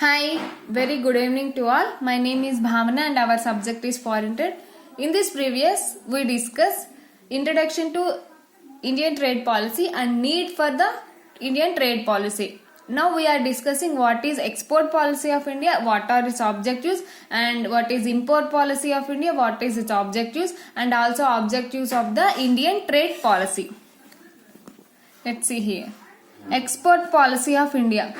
Hi, very good evening to all. My name is Bhavana and our subject is foreign trade. In this previous, we discuss introduction to Indian trade policy and need for the Indian trade policy. Now we are discussing what is export policy of India, what are its objectives, and what is import policy of India, what is its objectives, and also objectives of the Indian trade policy. Let's see here. Export policy of India.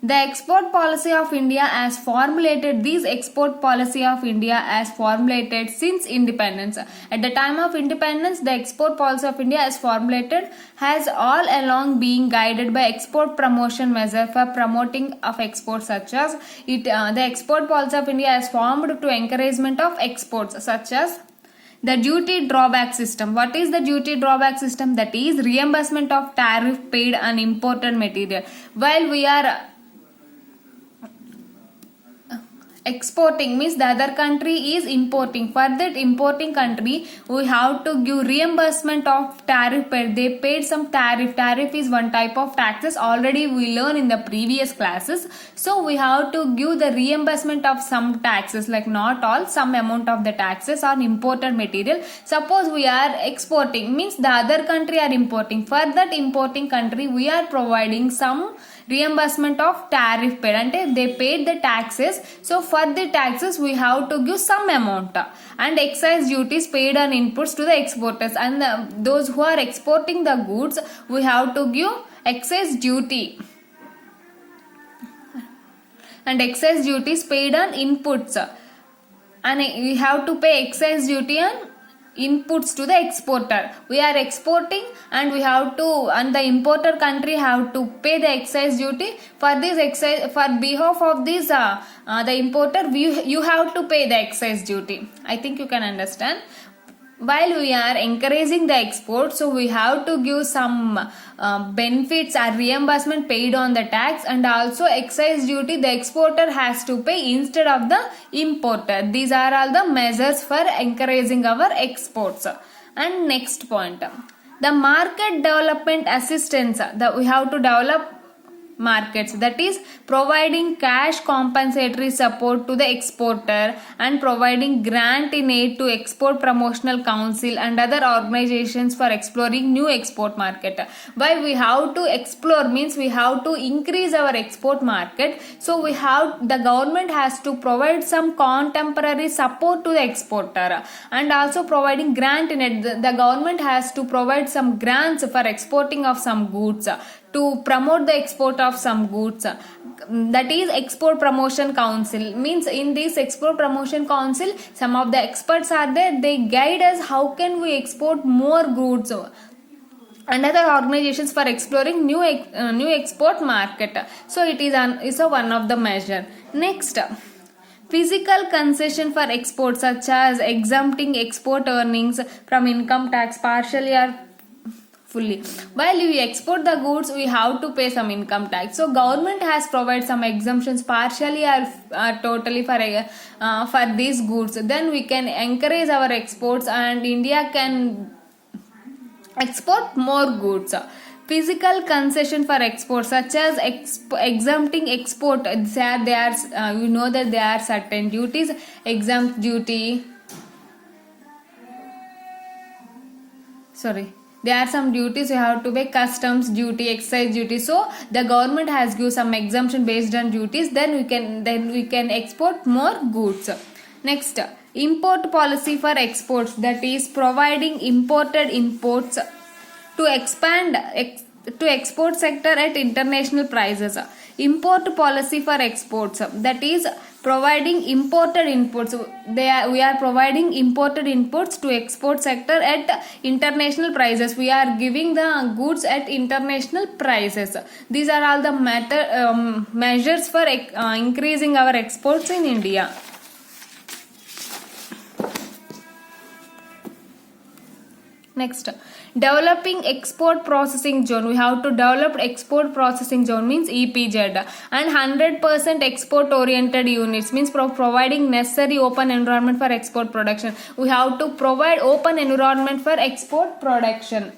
The export policy of India as formulated, these export policy of India as formulated since independence. At the time of independence, the export policy of India as formulated has all along been guided by export promotion measure for promoting of exports such as the export policy of India is formed to encouragement of exports such as the duty drawback system. What is the duty drawback system? That is reimbursement of tariff paid on imported material. While we are exporting, means the other country is importing, for that importing country we have to give reimbursement of tariff paid. They paid some tariff is one type of taxes, already we learn in the previous classes. So we have to give the reimbursement of some taxes, like not all, some amount of the taxes on imported material. Suppose we are exporting, means the other country are importing, for that importing country we are providing some reimbursement of tariff paid, and they paid the taxes, so for the taxes we have to give some amount, and excise duties paid on inputs to the exporters, and those who are exporting the goods we have to give excise duty, and excise duties paid on inputs, and we have to pay excise duty on inputs to the exporter. We are exporting and we have to, and the importer country have to pay the excise duty. For this excise, for behalf of this the importer, you have to pay the excise duty. I think you can understand. While we are encouraging the export, so we have to give some benefits or reimbursement paid on the tax, and also excise duty the exporter has to pay instead of the importer. These are all the measures for encouraging our exports. And next point, the market development assistance, that we have to develop markets, that is providing cash compensatory support to the exporter and providing grant in aid to export promotional council and other organizations for exploring new export market. Why we have to explore, means we have to increase our export market, so we have, the government has to provide some contemporary support to the exporter, and also providing grant in it. The government has to provide some grants for exporting of some goods, to promote the export of some goods, that is export promotion council. Means in this export promotion council some of the experts are there, they guide us how can we export more goods, and other organizations for exploring new export market. So it is one of the measure. Next, physical concession for exports, such as exempting export earnings from income tax partially or fully. While we export the goods, we have to pay some income tax. So government has provided some exemptions partially or totally for these goods. Then we can encourage our exports, and India can export more goods. Physical concession for exports, such as exempting export. They are you know that there are certain duties, exempt duty. There are some duties you have to pay, customs duty, excise duty. So the government has given some exemption based on duties. Then we can export more goods. Next, import policy for exports, that is providing imported imports to expand to export sector at international prices. Import policy for exports, that is providing imported inputs. We are providing imported inputs to export sector at international prices. We are giving the goods at international prices. These are all the measures for increasing our exports in India. Next, developing export processing zone. We have to develop export processing zone, means EPZ, and 100% export oriented units, means providing necessary open environment for export production. We have to provide open environment for export production.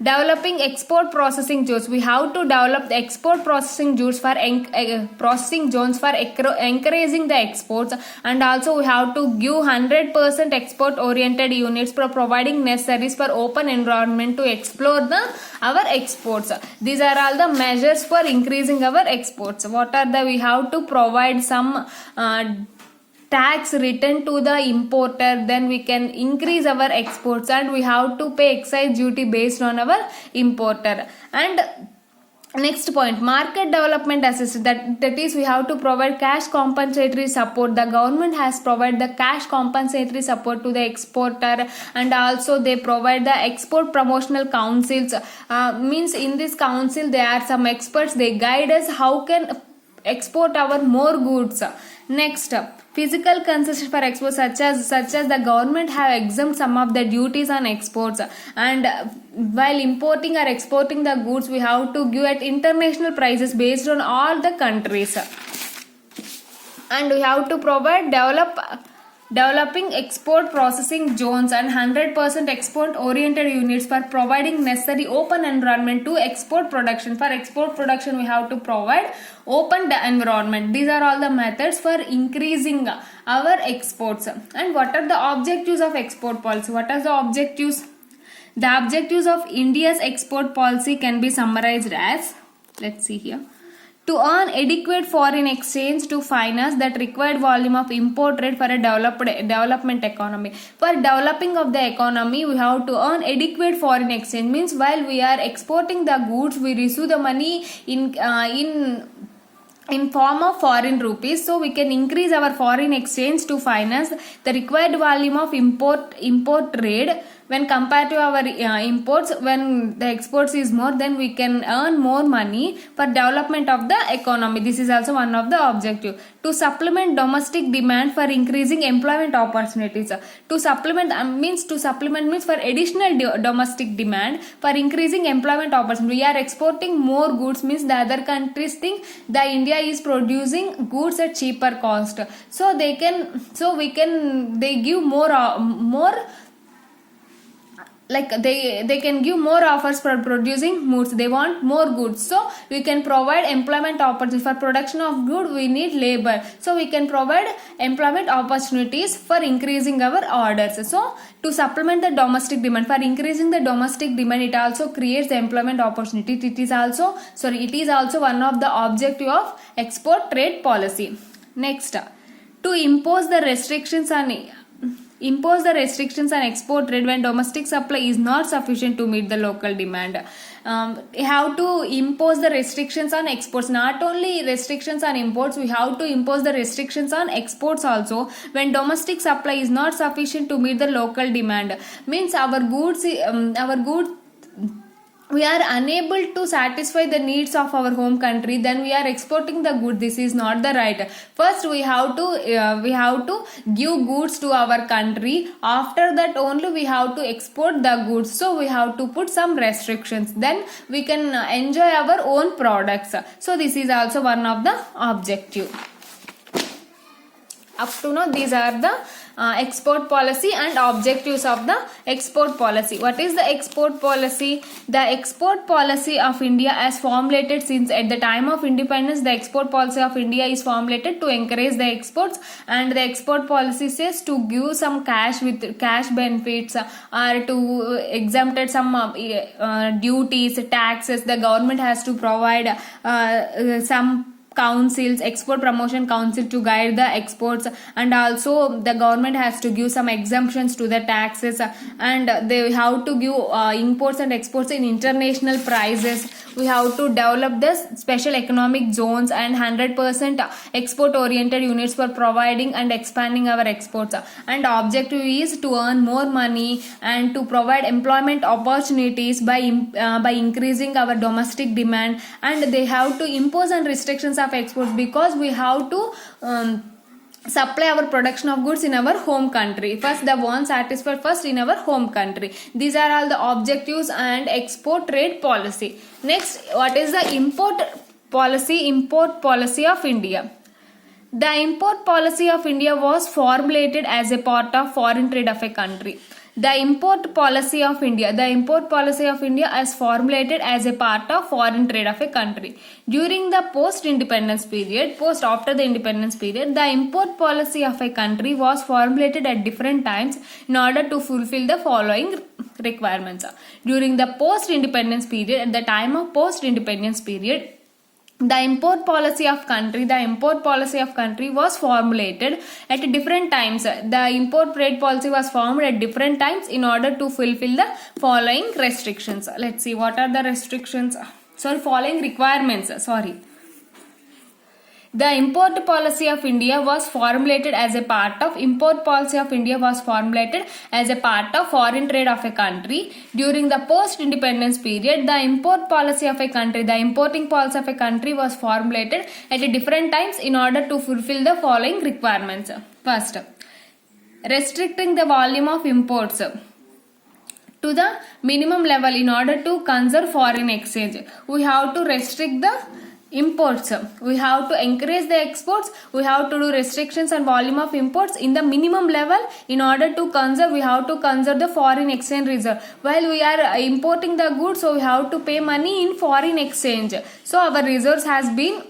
Developing export processing zones. We have to develop the export processing zones for encouraging the exports, and also we have to give 100% export oriented units for providing necessaries for open environment to explore our exports. These are all the measures for increasing our exports. What are the? We have to provide some tax return to the importer, then we can increase our exports, and we have to pay excise duty based on our importer. And next point, market development assistance. That is, we have to provide cash compensatory support. The government has provided the cash compensatory support to the exporter, and also they provide the export promotional councils. Means in this council there are some experts, they guide us how can export our more goods. Next, physical concession for exports, such as the government have exempt some of the duties on exports, and while importing or exporting the goods we have to give at international prices based on all the countries, and we have to provide developing export processing zones and 100% export oriented units for providing necessary open environment to export production. For export production we have to provide open environment. These are all the methods for increasing our exports. And what are the objectives of export policy? What are the objectives? The objectives of India's export policy can be summarized as, let's see here, to earn adequate foreign exchange to finance that required volume of import trade for a development economy. For developing of the economy, we have to earn adequate foreign exchange. Means while we are exporting the goods, we receive the money in form of foreign rupees, so we can increase our foreign exchange to finance the required volume of import trade. When compared to our imports, when the exports is more, then we can earn more money for development of the economy. This is also one of the objective. To supplement domestic demand for increasing employment opportunities. To supplement means for additional domestic demand for increasing employment opportunity. We are exporting more goods, means the other countries think that India is producing goods at cheaper cost, so they give more like they can give more offers for producing goods. They want more goods, so we can provide employment opportunities. For production of good we need labor, so we can provide employment opportunities for increasing our orders. So to supplement the domestic demand, for increasing the domestic demand, it also creates the employment opportunity. It is also one of the objective of export trade policy. Next, to impose the restrictions on export trade when domestic supply is not sufficient to meet the local demand. We have to impose the restrictions on exports. Not only restrictions on imports, we have to impose the restrictions on exports also when domestic supply is not sufficient to meet the local demand. Means our goods we are unable to satisfy the needs of our home country, then we are exporting the good. This is not the right. First we have to give goods to our country. After that only we have to export the goods. So we have to put some restrictions, then we can enjoy our own products. So this is also one of the objective. Up to now these are the export policy and objectives of the export policy. What is the export policy? The export policy of India as formulated since at the time of independence. The export policy of India is formulated to encourage the exports, and the export policy says to give some cash with cash benefits, or to exempted some duties, taxes. The government has to provide some councils, export promotion council, to guide the exports, and also the government has to give some exemptions to the taxes, and they have to give imports and exports in international prices. We have to develop the special economic zones and 100% export oriented units for providing and expanding our exports, and objective is to earn more money and to provide employment opportunities by increasing our domestic demand. And they have to impose on restrictions of exports, because we have to supply our production of goods in our home country. First the one satisfied first in our home country. These are all the objectives and export trade policy. Next, what is the import policy of India? The import policy of India was formulated as a part of foreign trade of a country. The import policy of India. The import policy of India is formulated as a part of foreign trade of a country. During the post-independence period, after the independence period, the import policy of a country was formulated at different times in order to fulfill the following requirements. During the post-independence period, at the time of post-independence period, the import policy of country was formulated at different times. The import trade policy was formed at different times in order to fulfill the following restrictions. Let's see what are the restrictions. Following requirements. The import policy of India was formulated as a part of foreign trade of a country. During the post-independence period, the importing policy of a country was formulated at different times in order to fulfill the following requirements. First, restricting the volume of imports to the minimum level in order to conserve foreign exchange. We have to restrict the imports, we have to encourage the exports, we have to do restrictions on volume of imports in the minimum level in order to conserve. We have to conserve the foreign exchange reserve. While we are importing the goods, so we have to pay money in foreign exchange, so our reserves has been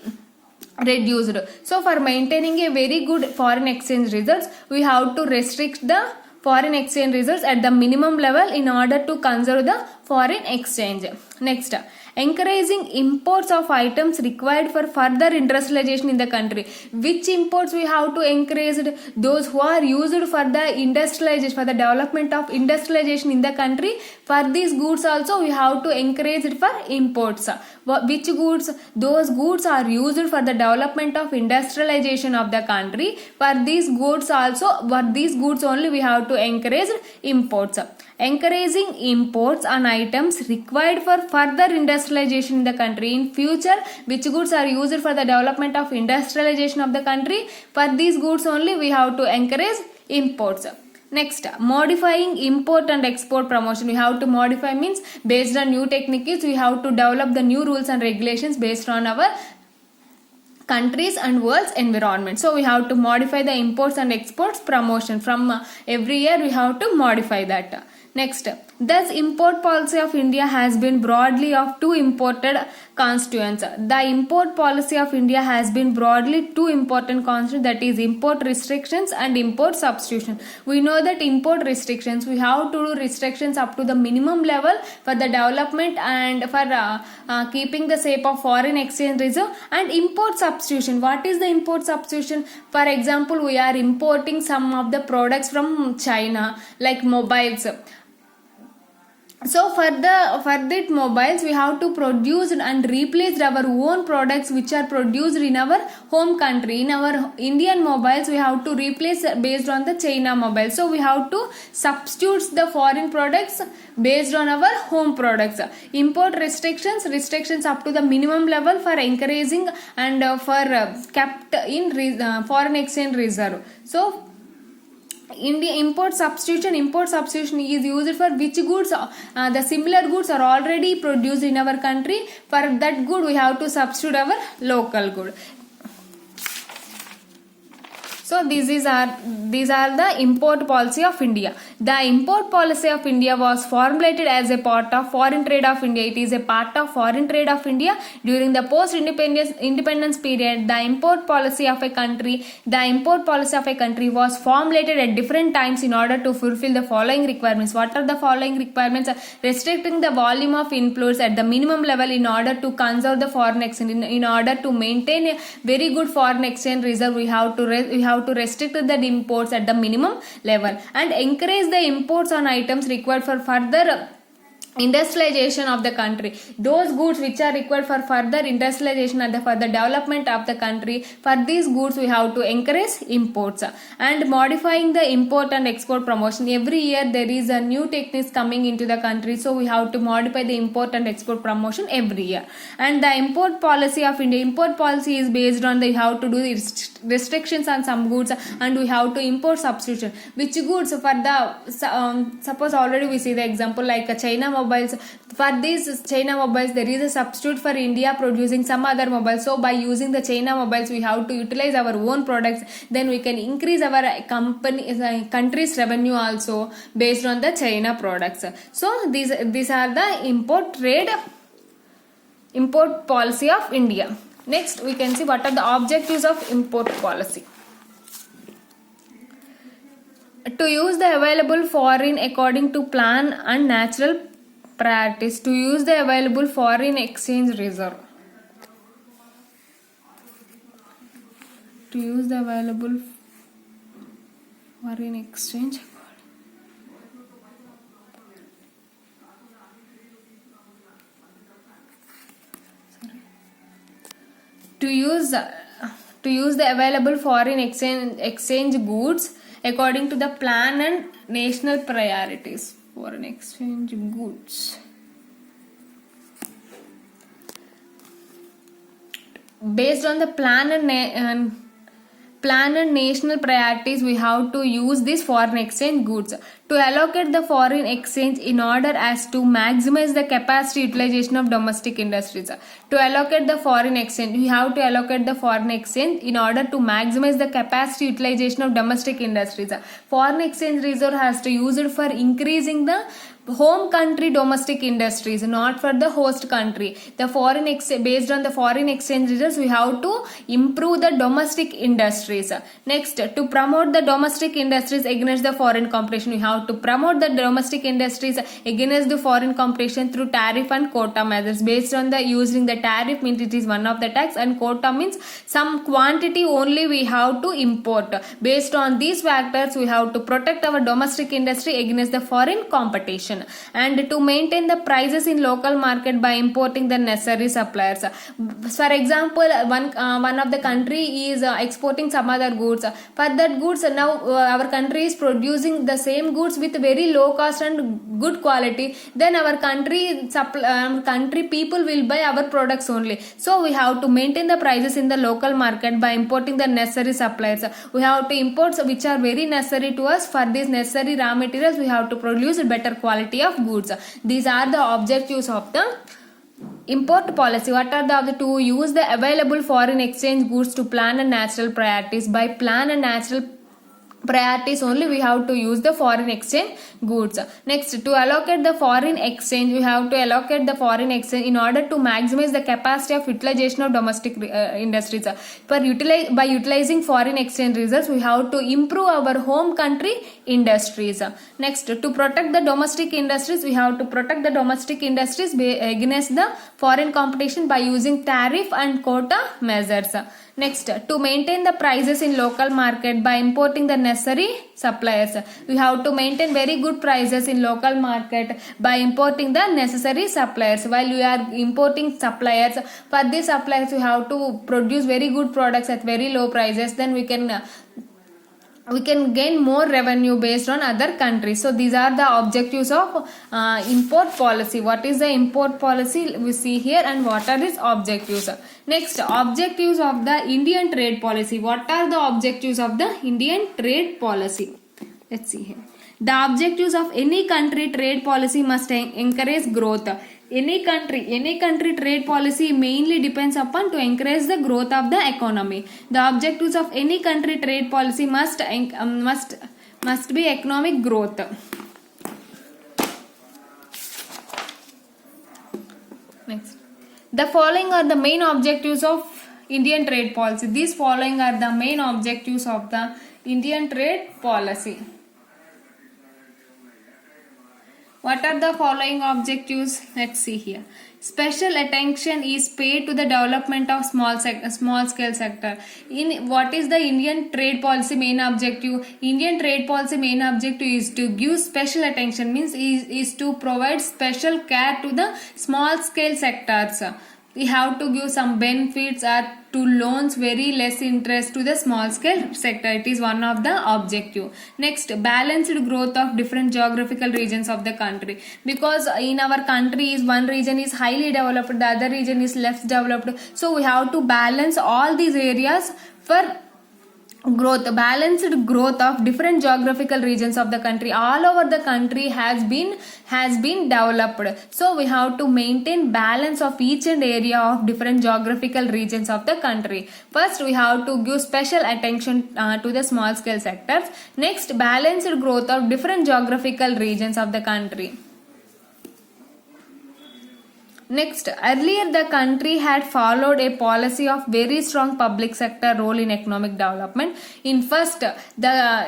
reduced. So for maintaining a very good foreign exchange reserves, we have to restrict the foreign exchange reserves at the minimum level in order to conserve the foreign exchange. Next, encouraging imports of items required for further industrialization in the country. Which imports we have to encourage? Those who are used for the industrialization, for the development of industrialization in the country. For these goods also we have to encourage it for imports. Which goods? Those goods are used for the development of industrialization of the country. For these goods only we have to encourage imports. Encouraging imports on items required for further industrialization in the country. In future, which goods are used for the development of industrialization of the country? For these goods only we have to encourage imports. Next, modifying import and export promotion. We have to modify means based on new techniques, we have to develop the new rules and regulations based on our countries and world's environment. So we have to modify the imports and exports promotion. From every year we have to modify that. Next, thus import policy of India has been broadly of two important constituents. The import policy of India has been broadly two important constituents, that is import restrictions and import substitution. We know that import restrictions, we have to do restrictions up to the minimum level for the development and for keeping the shape of foreign exchange reserve. And import substitution, what is the import substitution? For example, we are importing some of the products from China like mobiles. So for that mobiles we have to produce and replace our own products which are produced in our home country. In our Indian mobiles we have to replace based on the China mobile. So we have to substitute the foreign products based on our home products. Import restrictions up to the minimum level for encouraging and for kept in foreign exchange reserve. So India import substitution is used for which goods? The similar goods are already produced in our country. For that good we have to substitute our local good. So these are the import policy of India. The import policy of India was formulated as a part of foreign trade of India. It is a part of foreign trade of India during the post-independence period. The import policy of a country was formulated at different times in order to fulfill the following requirements. What are the following requirements? Restricting the volume of imports at the minimum level in order to conserve the foreign exchange. In order to maintain a very good foreign exchange reserve, we have to restrict the imports at the minimum level and encourage the imports on items required for further industrialization of the country. Those goods which are required for further industrialization and for the development of the country, for these goods we have to encourage imports. And modifying the import and export promotion. Every year there is a new techniques coming into the country, so we have to modify the import and export promotion every year. And the import policy of India, import policy is based on the how to do restrictions on some goods and we have to import substitution. Which goods? For the suppose already we see the example like a China mobiles. For these China mobiles, there is a substitute for India producing some other mobiles. So by using the China mobiles, we have to utilize our own products. Then we can increase our country's revenue also based on the China products. So these are the import policy of India. Next, we can see what are the objectives of import policy. To use the available foreign according to plan and natural priorities. To use the available foreign exchange reserve. To use the available foreign exchange. To use the available foreign exchange goods according to the plan and national priorities. Foreign exchange goods. Based on the plan and national priorities, we have to use these foreign exchange goods. To allocate the foreign exchange in order as to maximize the capacity utilization of domestic industries. To allocate the foreign exchange, we have to allocate the foreign exchange in order to maximize the capacity utilization of domestic industries. Foreign exchange reserve has to use it for increasing the home country domestic industries, not for the host country. The based on the foreign exchange reserves, we have to improve the domestic industries. Next, to promote the domestic industries against the foreign competition, we have to promote the domestic industries against the foreign competition through tariff and quota measures. Based on the using the tariff means it is one of the tax, and quota means some quantity only we have to import. Based on these factors, we have to protect our domestic industry against the foreign competition, and to maintain the prices in local market by importing the necessary suppliers. For example, one of the country is exporting some other goods. For that goods, now our country is producing the same goods with very low cost and good quality. Then our country people will buy our products only. So we have to maintain the prices in the local market by importing the necessary suppliers. We have to import which are very necessary to us. For these necessary raw materials, we have to produce better quality of goods. These are the objectives of the import policy. What are the to use the available foreign exchange goods to plan and natural priorities. By plan and natural priorities only, we have to use the foreign exchange goods. Next, to allocate the foreign exchange, we have to allocate the foreign exchange in order to maximize the capacity of utilization of domestic industries. By utilizing foreign exchange reserves, we have to improve our home country industries. Next, to protect the domestic industries, we have to protect the domestic industries against the foreign competition by using tariff and quota measures. Next, to maintain the prices in local market by importing the necessary suppliers. We have to maintain very good prices in local market by importing the necessary suppliers. While we are importing suppliers, for these suppliers we have to produce very good products at very low prices. Then we can gain more revenue based on other countries. So these are the objectives of import policy. What is the import policy we see here, and what are its objectives? Next, objectives of the Indian trade policy. What are the objectives of the Indian trade policy? Let's see here. The objectives of any country trade policy must encourage growth. Any country trade policy mainly depends upon to encourage the growth of the economy. The objectives of any country trade policy must be economic growth. Next, the following are the main objectives of Indian trade policy. These following are the main objectives of the Indian trade policy. What are the following objectives? Let's see here. Special attention is paid to the development of small scale sector. In what is the Indian trade policy main objective? Indian trade policy main objective is to give special attention, means is to provide special care to the small scale sectors. We have to give some benefits or to loans very less interest to the small scale sector. It is one of the objective. Next, balanced growth of different geographical regions of the country. Because in our country is one region is highly developed, the other region is less developed. So we have to balance all these areas for balanced growth of different geographical regions of the country. All over the country has been developed. So we have to maintain balance of each and area of different geographical regions of the country. First, we have to give special attention to the small scale sectors. Next, balanced growth of different geographical regions of the country. Next, earlier the country had followed a policy of very strong public sector role in economic development. In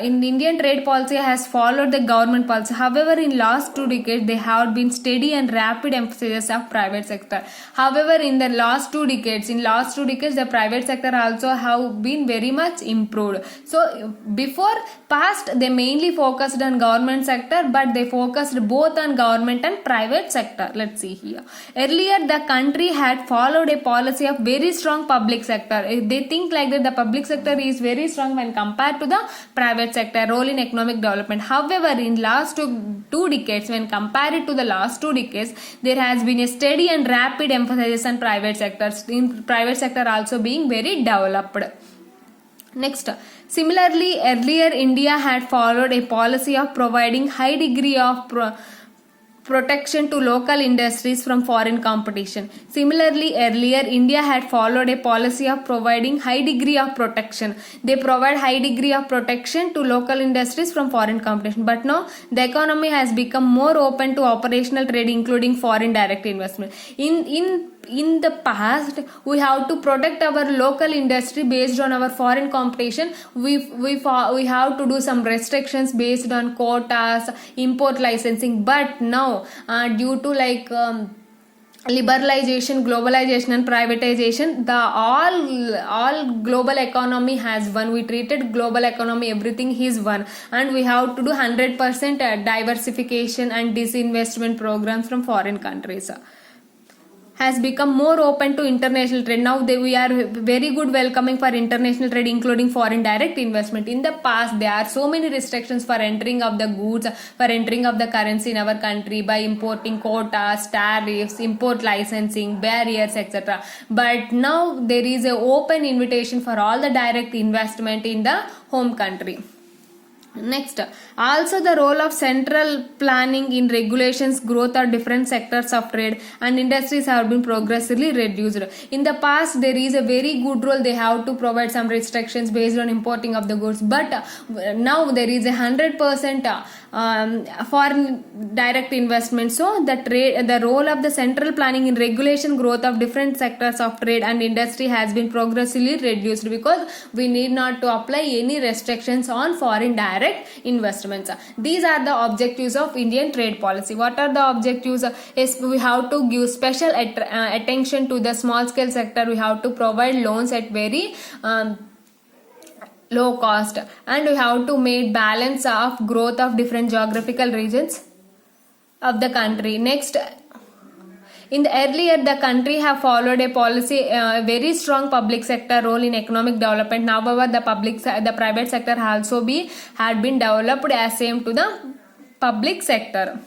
Indian trade policy has followed the government policy. However, in last 2 decades, they have been steady and rapid emphasis of private sector. However, in the last 2 decades, the private sector also have been very much improved. So, before past, they mainly focused on government sector, but they focused both on government and private sector. Let's see here. Earlier, the country had followed a policy of very strong public sector. They think like that the public sector is very strong when compared to the private sector role in economic development. However, in last two decades, when compared to the last 2 decades, there has been a steady and rapid emphasis on private sectors. In private sector also being very developed. Next, similarly, earlier India had followed a policy of providing high degree of protection to local industries from foreign competition. Similarly, earlier India had followed a policy of providing high degree of protection. They provide high degree of protection to local industries from foreign competition. But now the economy has become more open to operational trade, including foreign direct investment. In the past, we have to protect our local industry based on our foreign competition. We have to do some restrictions based on quotas, import licensing. But now, due to liberalization, globalization and privatization, the all global economy has won. We treated global economy, everything is one, and we have to do 100% diversification and disinvestment programs from foreign countries. Has become more open to international trade. Now we are very good welcoming for international trade, including foreign direct investment. In the past, there are so many restrictions for entering of the goods, for entering of the currency in our country by importing quotas, tariffs, import licensing, barriers, etc. But now there is an open invitation for all the direct investment in the home country. Next, also the role of central planning in regulations growth of different sectors of trade and industries have been progressively reduced. In the past, there is a very good role. They have to provide some restrictions based on importing of the goods, but now there is 100% foreign direct investment. So the role of the central planning in regulation growth of different sectors of trade and industry has been progressively reduced, because we need not to apply any restrictions on foreign direct investments. These are the objectives of Indian trade policy. What are the objectives? Is we have to give special attention to the small scale sector. We have to provide loans at very low cost, and we have to make balance of growth of different geographical regions of the country. Next, in the earlier, the country have followed a policy, very strong public sector role in economic development. However, the private sector also had been developed as same to the public sector.